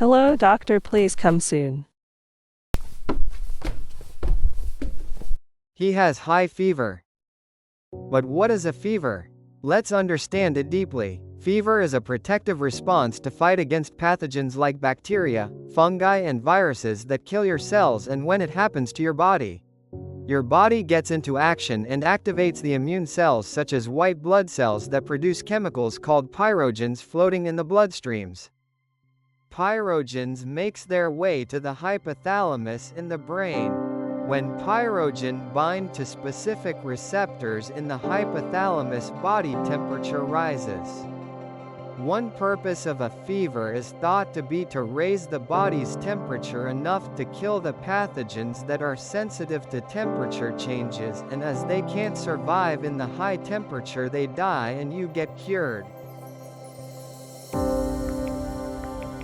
Hello, doctor, please come soon. He has high fever. But what is a fever? Let's understand it deeply. Fever is a protective response to fight against pathogens like bacteria, fungi, and viruses that kill your cells, and when it happens to your body gets into action and activates the immune cells such as white blood cells that produce chemicals called pyrogens floating in the bloodstreams. Pyrogens makes their way to the hypothalamus in the brain. When pyrogen bind to specific receptors in the hypothalamus, body temperature rises. One purpose of a fever is thought to be to raise the body's temperature enough to kill the pathogens that are sensitive to temperature changes, and as they can't survive in the high temperature, they die and you get cured.